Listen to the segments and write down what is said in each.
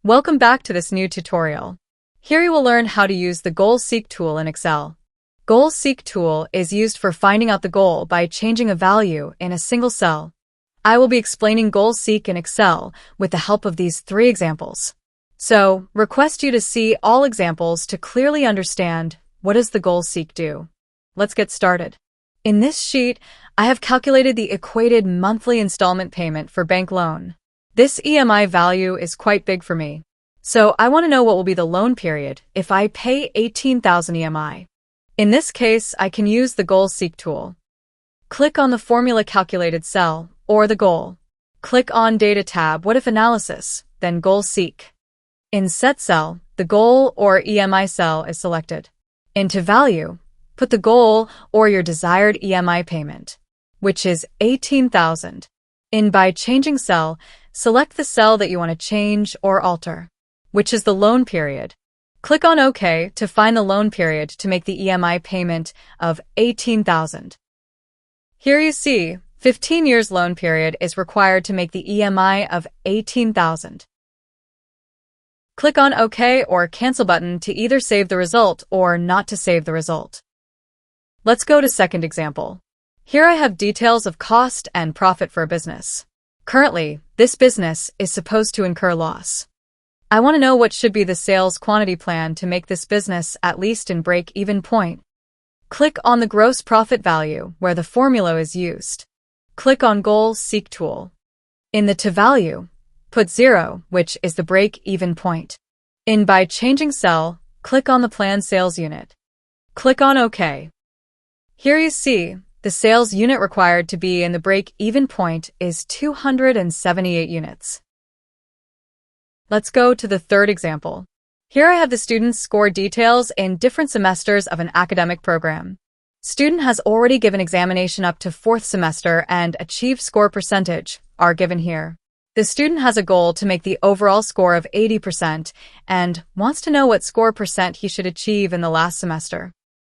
Welcome back to this new tutorial. Here you will learn how to use the Goal Seek tool in Excel. Goal Seek tool is used for finding out the goal by changing a value in a single cell. I will be explaining Goal Seek in Excel with the help of these 3 examples. So, request you to see all examples to clearly understand what does the Goal Seek do. Let's get started. In this sheet, I have calculated the equated monthly installment payment for bank loan. This EMI value is quite big for me. So I want to know what will be the loan period if I pay 18,000 EMI. In this case, I can use the Goal Seek tool. Click on the formula calculated cell, or the goal. Click on Data tab, What If Analysis, then Goal Seek. In Set Cell, the goal or EMI cell is selected. Into Value, put the goal or your desired EMI payment, which is 18,000. In By Changing Cell, select the cell that you want to change or alter, which is the loan period. Click on OK to find the loan period to make the EMI payment of 18,000. Here you see, 15 years loan period is required to make the EMI of 18,000. Click on OK or Cancel button to either save the result or not to save the result. Let's go to second example. Here I have details of cost and profit for a business. Currently, this business is supposed to incur loss. I want to know what should be the sales quantity plan to make this business at least in break-even point. Click on the gross profit value where the formula is used. Click on Goal Seek tool. In the To Value, put 0, which is the break-even point. In By Changing Cell, click on the planned sales unit. Click on OK. Here you see, the sales unit required to be in the break-even point is 278 units. Let's go to the third example. Here I have the student's score details in different semesters of an academic program. Student has already given examination up to 4th semester and achieved score percentage are given here. The student has a goal to make the overall score of 80% and wants to know what score percent he should achieve in the last semester.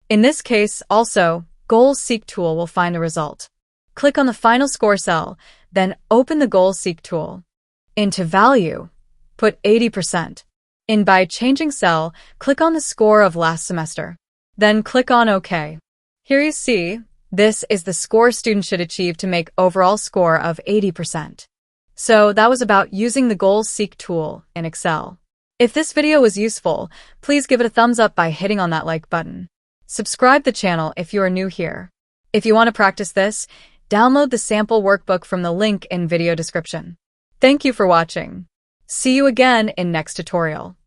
In this case, also, Goal Seek tool will find the result. Click on the final score cell, then open the Goal Seek tool. Into Value, put 80%. In By Changing Cell, click on the score of last semester. Then click on OK. Here you see, this is the score student should achieve to make overall score of 80%. So that was about using the Goal Seek tool in Excel. If this video was useful, please give it a thumbs up by hitting on that like button. Subscribe the channel if you are new here. If you want to practice this, download the sample workbook from the link in video description. Thank you for watching. See you again in next tutorial.